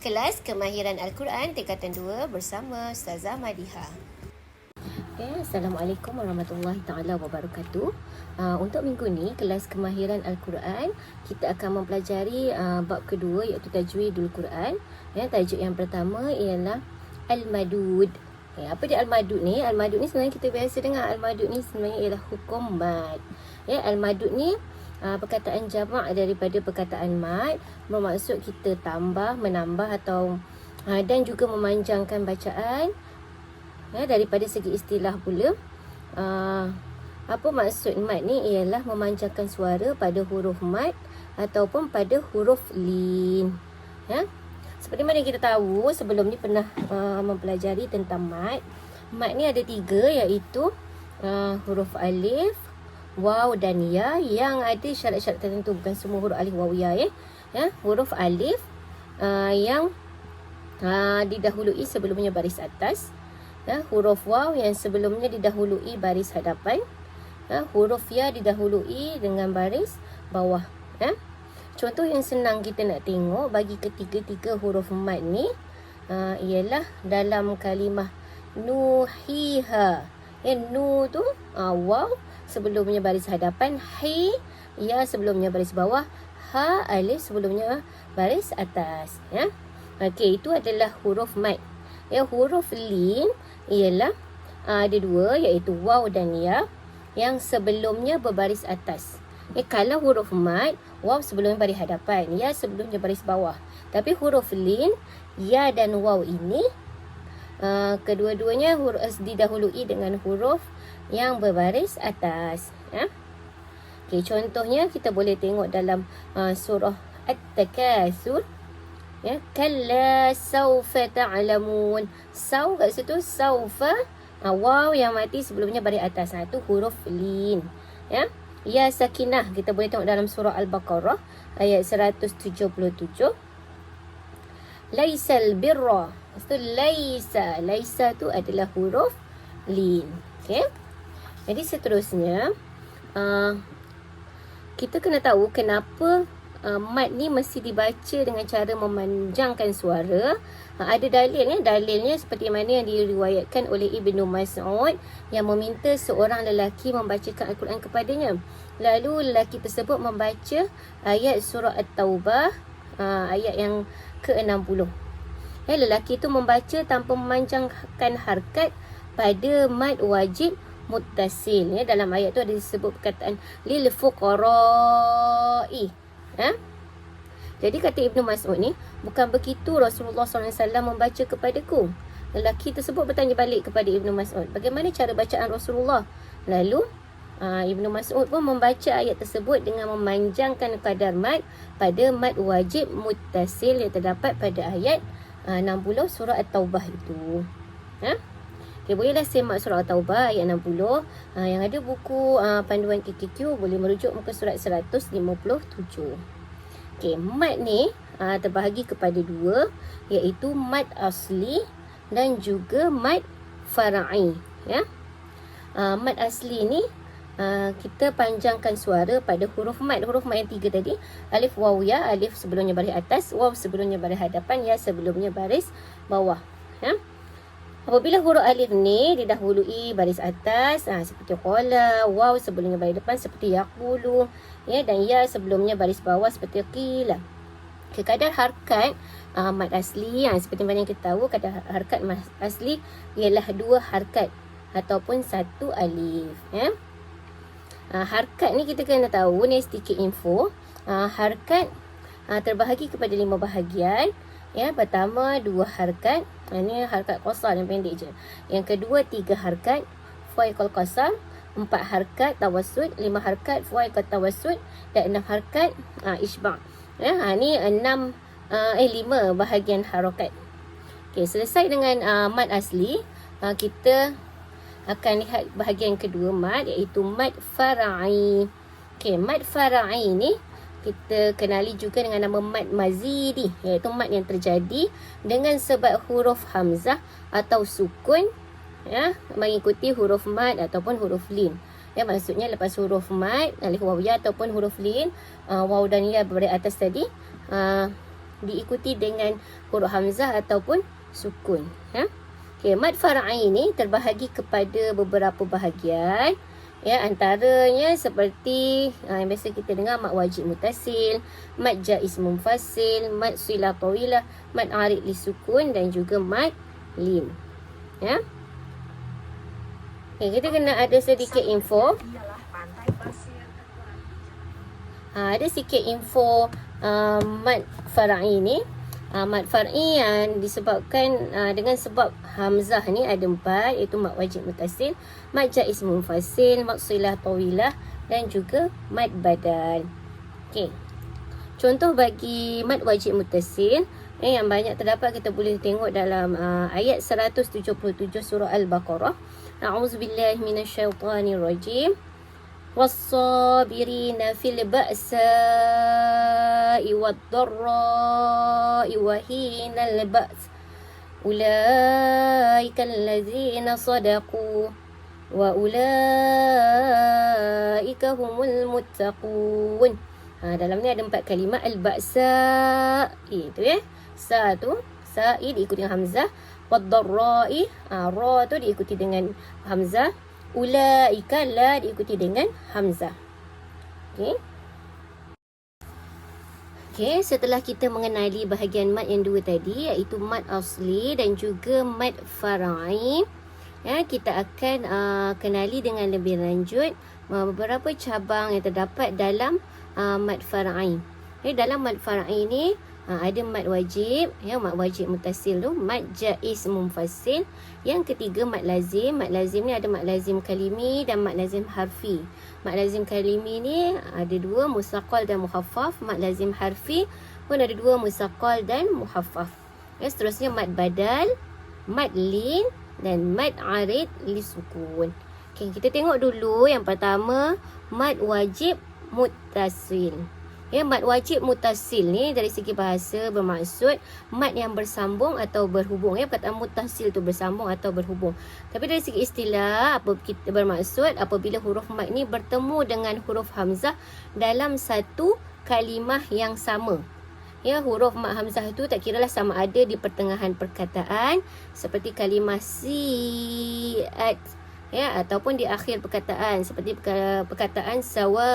Kelas Kemahiran Al-Quran Tingkatan 2 bersama Ustazah Madiha. Assalamualaikum warahmatullahi taala wabarakatuh. Untuk minggu ni, kelas Kemahiran Al-Quran, kita akan mempelajari bab kedua iaitu Tajwidul Quran. Tajuk yang pertama ialah Al-Madud. Apa dia Al-Madud ni? Al-Madud ni sebenarnya kita biasa dengar. Al-Madud ni sebenarnya ialah hukum mad. Al-Madud ni perkataan jamak daripada perkataan mad, bermaksud kita tambah, menambah atau dan juga memanjangkan bacaan. Daripada segi istilah pula, apa maksud mad ni ialah memanjangkan suara pada huruf mad ataupun pada huruf lin. Seperti mana kita tahu, sebelum ni pernah mempelajari tentang mad. Mad ni ada 3, iaitu huruf alif, waw dan ya, yang ada syarat-syarat tertentu. Bukan semua huruf alif, waw, ya. Huruf alif yang didahului sebelumnya baris atas. Huruf waw yang sebelumnya didahului baris hadapan. Huruf ya didahului dengan baris bawah. Contoh yang senang kita nak tengok bagi ketiga-tiga huruf mad ni ialah dalam kalimah nuhiha. Nu tu waw sebelumnya baris hadapan, hi ya sebelumnya baris bawah, ha alif sebelumnya baris atas. Okey, itu adalah huruf mad. Huruf lin ialah ada 2, iaitu waw dan ya, yang sebelumnya berbaris atas. Kalau huruf mad, waw sebelumnya baris hadapan, ya sebelumnya baris bawah. Tapi huruf lin, ya dan waw ini kedua-duanya didahului dengan huruf yang berbaris atas. Okey, contohnya kita boleh tengok dalam surah At-Takatsur. Kalla sawfa ta'lamun. Saw kat situ, sawfa, waw yang mati sebelumnya baris atas. Itu huruf lin. Ya sakinah kita boleh tengok dalam surah Al-Baqarah ayat 177. Laisal birra. Itu laisa. Laisa tu adalah huruf lin. Okey. Jadi seterusnya kita kena tahu kenapa mad ni mesti dibaca dengan cara memanjangkan suara. Ada dalil. Dalilnya seperti mana yang diriwayatkan oleh Ibnu Mas'ud, yang meminta seorang lelaki membacakan Al-Quran kepadanya. Lalu lelaki tersebut membaca ayat surah At-Taubah, ayat yang ke-60. Lelaki itu membaca tanpa memanjangkan harkat pada mad wajib muttasil. Dalam ayat tu ada disebut perkataan lil fuqara'i. Jadi kata Ibnu Mas'ud ni, bukan begitu Rasulullah SAW membaca kepadaku. Lelaki tersebut bertanya balik kepada Ibnu Mas'ud, bagaimana cara bacaan Rasulullah? Lalu Ibnu Mas'ud pun membaca ayat tersebut dengan memanjangkan kadar mad pada mad wajib muttasil yang terdapat pada ayat 60 surah At-Taubah itu. Okay, bolehlah semak surah At-Taubah ayat 60. Yang ada buku panduan KKQ boleh merujuk muka surat 157. Okay, mad ni terbahagi kepada 2, iaitu mad asli dan juga mad fara'i. Mad asli ni kita panjangkan suara pada huruf mad. Huruf mad yang 3 tadi, alif, waw, ya. Alif sebelumnya baris atas, waw sebelumnya baris hadapan, ya sebelumnya baris bawah. Apabila huruf alif ni didahului baris atas, seperti qala, waw sebelumnya baris depan seperti yaqulu, dan ya sebelumnya baris bawah seperti qila. Kadar harkat mad asli, seperti mana yang kita tahu, kadar harkat mad asli ialah 2 harkat ataupun 1 alif. Harkat ni kita kena tahu, ni sedikit info. Harkat terbahagi kepada 5 bahagian. Pertama 2 harkat. Ini harkat qasar yang pendek je. Yang kedua 3 harkat fa'iqal qasar, 4 harkat tawassut, 5 harkat fa'iqal tawassut, dan 6 harkat isba'. Ni 5 bahagian harakat. Okey, selesai dengan mad asli, kita akan lihat bahagian kedua mad, iaitu mad fara'i. Okey, mad fara'i ni kita kenali juga dengan nama mad mazidi, iaitu mad yang terjadi dengan sebab huruf hamzah atau sukun mengikuti huruf mad ataupun huruf lin. Maksudnya lepas huruf mad, alif, waw, ya ataupun huruf lin, waw dan ya berada atas tadi, diikuti dengan huruf hamzah ataupun sukun. Okey, mad far'i ni terbahagi kepada beberapa bahagian. Antaranya seperti yang biasa kita dengar, mad wajib mutasil, mad jaiz munfasil, mad silah tawilah, mad arid li sukun dan juga mad lin. Kita kena ada sedikit info. Ada sikit info mad far'i ni. Mad far'i yang disebabkan dengan sebab hamzah ni ada 4, iaitu mad wajib mutasil, mad jaiz munfasil, mad silah tawilah dan juga mad badal. Okey. Contoh bagi mad wajib mutasil yang banyak terdapat, kita boleh tengok dalam ayat 177 surah Al-Baqarah. A'udzubillahi minasyaitonirrajim. والصابرين في البأساء والضراء وحين البأس أولئك الذين صدقوا وأولئك هم المتقون. Dalam ni ada 4 kalimah al-ba'sa, itu sa tu sa'i diikuti dengan hamzah, wad-dharra'i ra tu diikuti dengan hamzah, ulaika la diikuti dengan hamzah. Okey, setelah kita mengenali bahagian mad yang 2 tadi, iaitu mad asli dan juga mad far'i, kita akan kenali dengan lebih lanjut beberapa cabang yang terdapat dalam mad far'i. Dalam mad far'i ni ada mad wajib, mad wajib mutasil tu, mad jaiz munfasil. Yang ketiga mad lazim. Mad lazim ni ada mad lazim kalimi dan mad lazim harfi. Mad lazim kalimi ni ada 2, musaqqal dan muhaffaf. Mad lazim harfi pun ada 2, musaqqal dan muhaffaf. Seterusnya mad badal, mad lin dan mad arid li sukun. Okay, kita tengok dulu yang pertama, mad wajib muttasil. Mad wajib mutasil ni dari segi bahasa bermaksud mad yang bersambung atau berhubung. Perkataan mutasil tu bersambung atau berhubung. Tapi dari segi istilah, kita bermaksud apabila huruf mad ni bertemu dengan huruf hamzah dalam satu kalimah yang sama. Huruf mad hamzah tu tak kiralah sama ada di pertengahan perkataan seperti kalimah si'at, ataupun di akhir perkataan seperti perkataan sawa.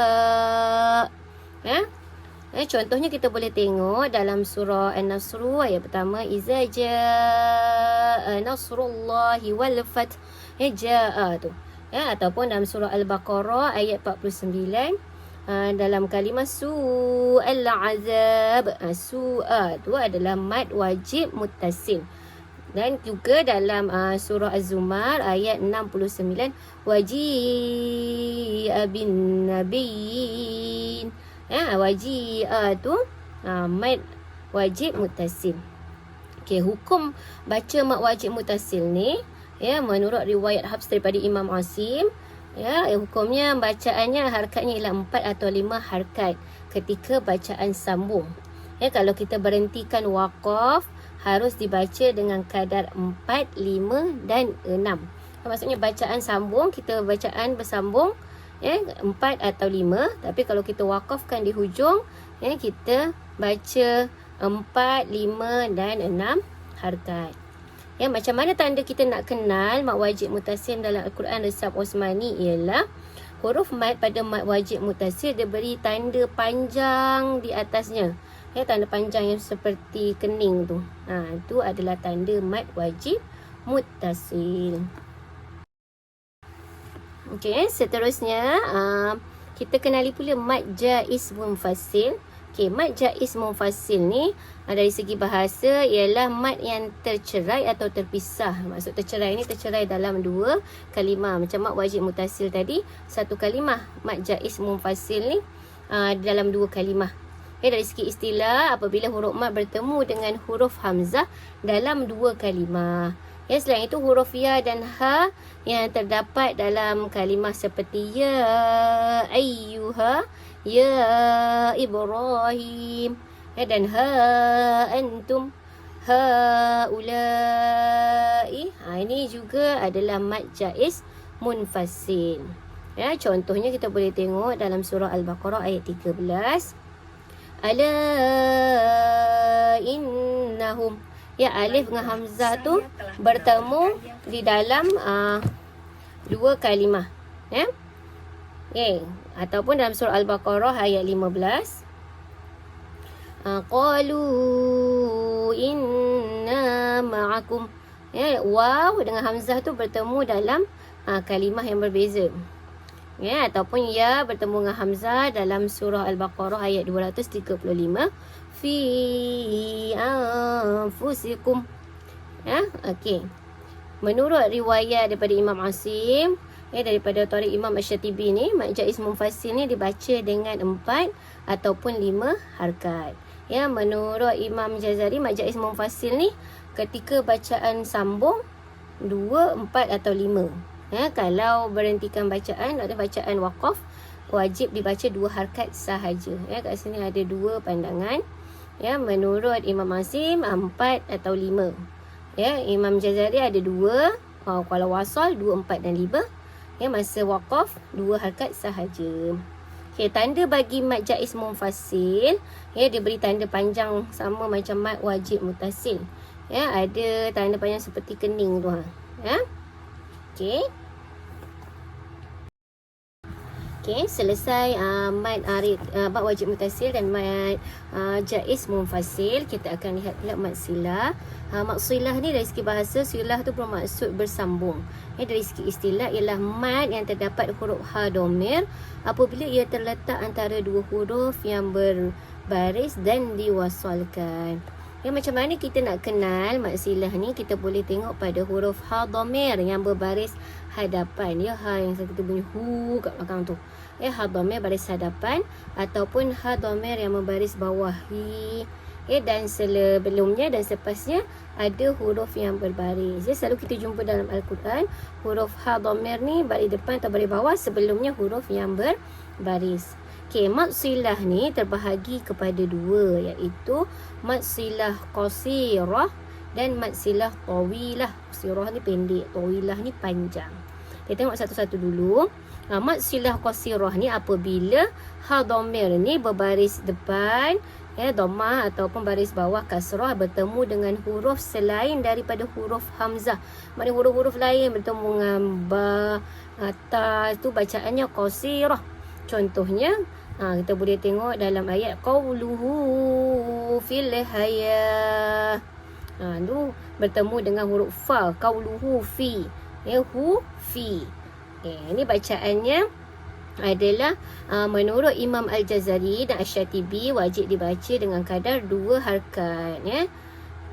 Contohnya kita boleh tengok dalam surah An-Nasr ayat pertama, iza jaa nasrullahi wal fath, jaa tu. Ataupun dalam surah Al-Baqarah ayat 49, dalam kalimah su'al azab, su'a tu adalah mad wajib muttasil. Dan juga dalam surah Az-Zumar ayat 69, waji'a bin nabiyyin, waji'a tu mad wajib mutasil. Okey, hukum baca mad wajib mutasil ni menurut riwayat Hafs daripada Imam Asim, hukumnya bacaannya harkatnya ialah 4 atau 5 harkat ketika bacaan sambung. Kalau kita berhentikan waqaf, harus dibaca dengan kadar 4, 5 dan 6. Maksudnya bacaan sambung, kita bacaan bersambung 4 atau 5. Tapi kalau kita wakafkan di hujung, kita baca 4, 5 dan 6 harkat. Macam mana tanda kita nak kenal mad wajib mutasil dalam Al-Quran Resap Osmani ialah huruf mad pada mad wajib mutasil dia beri tanda panjang di atasnya. Tanda panjang yang seperti kening tu. Itu adalah tanda mad wajib mutasil. Okey, seterusnya kita kenali pula mad jaiz munfasil. Okey, mad jaiz munfasil ni dari segi bahasa ialah mad yang tercerai atau terpisah. Maksud tercerai ni tercerai dalam 2 kalimah. Macam mad wajib mutasil tadi, 1 kalimah. Mad jaiz munfasil ni dalam 2 kalimah. Dari segi istilah, apabila huruf mad bertemu dengan huruf hamzah dalam 2 kalimah. Selain itu huruf ya dan ha yang terdapat dalam kalimah seperti ya ayyuha, ya Ibrahim, dan ha antum, ha ulai. Ini juga adalah mad jaiz munfasil. Contohnya kita boleh tengok dalam surah Al-Baqarah ayat 13. Ala innahum. Ya, alif dengan hamzah tu bertemu di dalam dua kalimah. Ya. Okay. Ataupun dalam surah Al-Baqarah ayat 15. Qalu inna ma'akum. Ya, waw dengan hamzah tu bertemu dalam kalimah yang berbeza. Ya, ataupun ya bertemu dengan hamzah dalam surah Al-Baqarah ayat 235. Fi anfusikum. Ya, okey. Menurut riwayat daripada Imam Asim, daripada Tariq Imam Asy-Syatibi ni, mad jaiz munfasil ni dibaca dengan 4 ataupun 5 harakat. Ya, menurut Imam Jazari, mad jaiz munfasil ni ketika bacaan sambung 2, 4 atau 5. Ya, kalau berhentikan bacaan atau bacaan waqaf, wajib dibaca 2 harakat sahaja. Ya, kat sini ada 2 pandangan. Ya, menurut Imam Asim 4 atau 5. Ya, Imam Jazari ada 2. Kalau wasal 2, 4 dan 5. Ya, masa waqaf 2 harakat sahaja. Okay, tanda bagi mad jaiz munfasil, ya, dia beri tanda panjang sama macam mad wajib mutasil. Ya, ada tanda panjang seperti kening tu. Ya. Okey. Okey, selesai mad wajib mutasil dan mad jaiz munfasil. Kita akan lihat pula mad silah. Mad silah ni dari segi bahasa, silah tu bermaksud bersambung. Dari segi istilah ialah mad yang terdapat huruf ha dhamir apabila ia terletak antara dua huruf yang berbaris dan diwasalkan. Macam mana kita nak kenal mad silah ni? Kita boleh tengok pada huruf ha dhamir yang berbaris hadapan. Ya, ha yang kita bunyi hu kat belakang tu. Ha dhamir baris hadapan ataupun ha dhamir yang membaris bawah hi. Dan sebelumnya dan sepasnya ada huruf yang berbaris. Selalu kita jumpa dalam Al-Quran huruf ha dhamir ni baris depan atau baris bawah, sebelumnya huruf yang berbaris. Okey, mad silah ni terbahagi kepada 2, iaitu mad silah qasirah dan mad silah tawilah. Qasirah ni pendek, tawilah ni panjang. Kita tengok satu-satu dulu. Mad silah qasirah ni apabila ha dhamir ni berbaris depan, dhammah ataupun baris bawah kasrah bertemu dengan huruf selain daripada huruf hamzah. Maknanya huruf-huruf lain bertemu dengan ba, ta, tu bacaannya qasirah. Contohnya, kita boleh tengok dalam ayat qauluhu fil hayah. Tu bertemu dengan huruf fa, qauluhu fi. Hu fi. Ini bacaannya adalah menurut Imam Al-Jazari dan Asy-Syatibi wajib dibaca dengan kadar 2 harakat.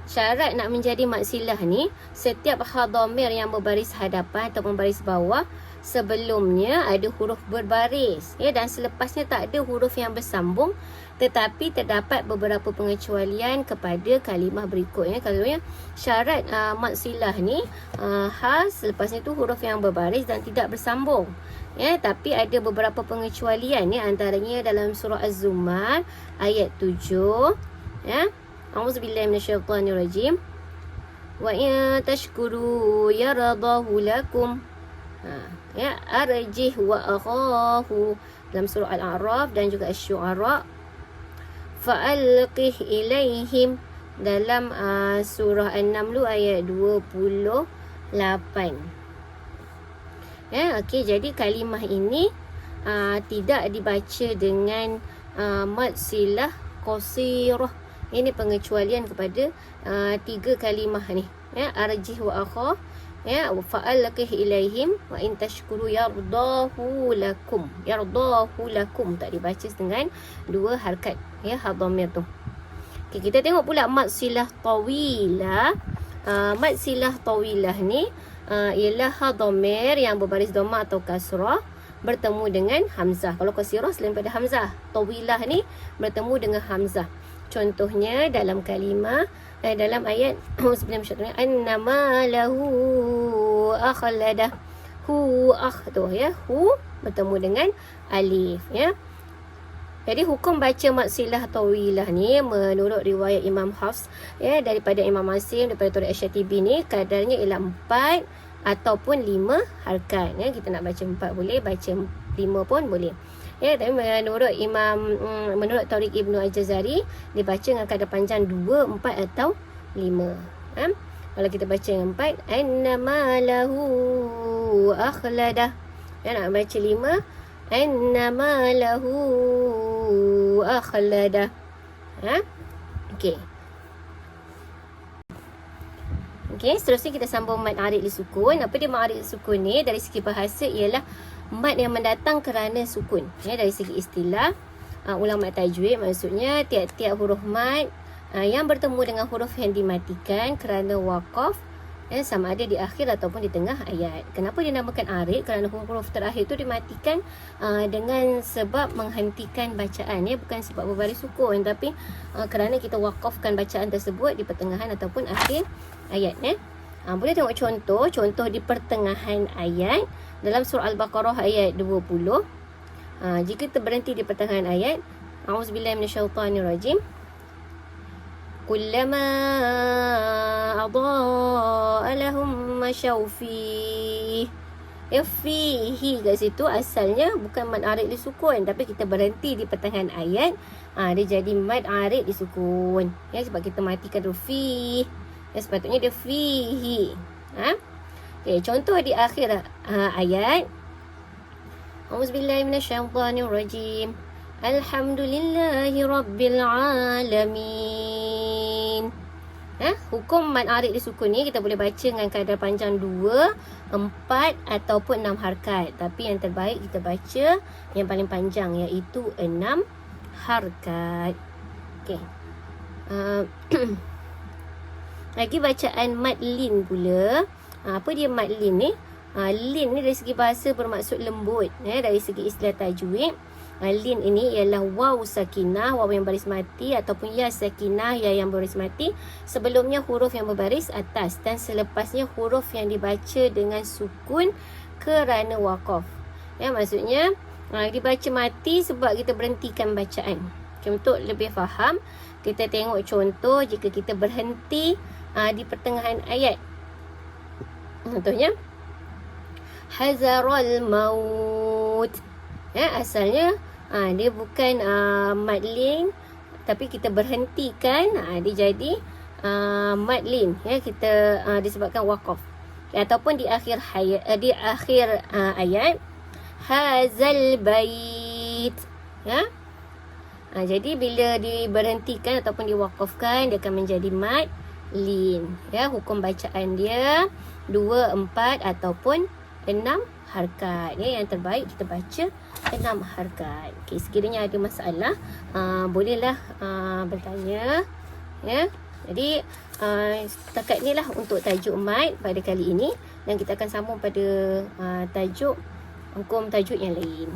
Syarat nak menjadi mad silah ni, setiap ha dhamir yang berbaris hadapan ataupun baris bawah sebelumnya ada huruf berbaris, dan selepasnya tak ada huruf yang bersambung, tetapi terdapat beberapa pengecualian kepada kalimah berikutnya. Kalau syarat mad silah ni ha selepasnya tu huruf yang berbaris dan tidak bersambung. Tapi ada beberapa pengecualian, antaranya dalam surah Az-Zumar ayat 7. A'udzubillahi minasyaitonirrajim. Wa in tashkuru yaradahu lakum. Arjih wa akhahu dalam surah Al-A'raf dan juga Asy-Syu'ara. Fa'alqih ilaihim dalam surah An-Naml ayat 28. Okey, jadi kalimah ini tidak dibaca dengan mad silah qasirah. Ini pengecualian kepada 3 kalimah ni. Arjih wa akha, fa'alqih ilaihim wa in tashkuru yardahu lakum. Yardahu lakum tak dibaca dengan 2 harakat, ha dhamir tu. Okay, kita tengok pula mad silah tawilah. Mad silah tawilah ni ialah ha dhamir yang berbaris dhammah atau kasrah bertemu dengan hamzah. Kalau qasirah selain pada hamzah, tawilah ni bertemu dengan hamzah. Contohnya dalam kalimah dalam ayat annama lahu akhladah. Hu tu, hu bertemu dengan alif, Jadi hukum baca mad silah tawilah ni menurut riwayat Imam Hafs, daripada Imam Asim, daripada Tariq Asy-Syatibi ni kadarnya ialah 4 ataupun 5 harakat. Kita nak baca 4 boleh, baca 5 pun boleh. Ya, tapi menurut Tariq Ibnu Al-Jazari, dibaca dengan kadar panjang 2, 4 atau 5. Kalau kita baca dengan 4, annama lahu akhladah. Ya, nak baca 5, annama lahu akhladah. Okey. Okey, seterusnya kita sambung mad arid li sukun. Apa dia mad arid li sukun ni? Dari segi bahasa ialah mad yang mendatang kerana sukun. Ya, dari segi istilah ulama tajwid, maksudnya tiap-tiap huruf mad yang bertemu dengan huruf yang dimatikan kerana waqaf, sama ada di akhir ataupun di tengah ayat. Kenapa dinamakan arid? Kerana huruf terakhir tu dimatikan dengan sebab menghentikan bacaan, ya, bukan sebab berbaris sukun, tapi kerana kita waqafkan bacaan tersebut di pertengahan ataupun akhir ayat. Boleh tengok contoh di pertengahan ayat dalam surah Al-Baqarah ayat 20. Jika kita berhenti di pertengahan ayat, a'udzubillahi minasyaitanirrajim, kullama adaa lahum masyaw fihi. Fihi kat situ asalnya bukan mad arid li sukun, tapi kita berhenti di pertengahan ayat, dia jadi mad arid li sukun, ya, sebab kita matikan tu fi, ya, sepatutnya dia fihi. Okay, contoh di akhir ayat, a'udzubillahi minasyaitanirrajim, alhamdulillahi rabbil alamin. Hukum mad arid li sukun ni kita boleh baca dengan kadar panjang 2, 4 ataupun 6 harkat. Tapi yang terbaik kita baca yang paling panjang, iaitu 6 harkat. Okey. Lagi bacaan mad lin pula. Apa dia mad lin ni? Lin ni dari segi bahasa bermaksud lembut. Dari segi istilah tajwid, lin ini ialah waw sakinah, waw yang baris mati, ataupun ya sakinah, ya yang baris mati. Sebelumnya huruf yang berbaris atas dan selepasnya huruf yang dibaca dengan sukun kerana waqaf. Ya, maksudnya dibaca mati sebab kita berhentikan bacaan. Untuk lebih faham, kita tengok contoh jika kita berhenti di pertengahan ayat. Contohnya, hazarul maut. Asalnya dia bukan mad lin, tapi kita berhentikan, dia jadi mad lin, ya, kita disebabkan waqaf. Ataupun di akhir ayat, hazal bait, ya. Jadi bila diberhentikan ataupun diwaqafkan, dia akan menjadi mad lin, ya. Hukum bacaan dia 2, 4 ataupun 6 harkat, ya. Yang terbaik kita baca 6 harkat. Okey, sekiranya ada masalah, bolehlah bertanya, ya. Jadi setakat inilah untuk tajuk mad pada kali ini, dan kita akan sambung pada tajuk hukum tajuk yang lain.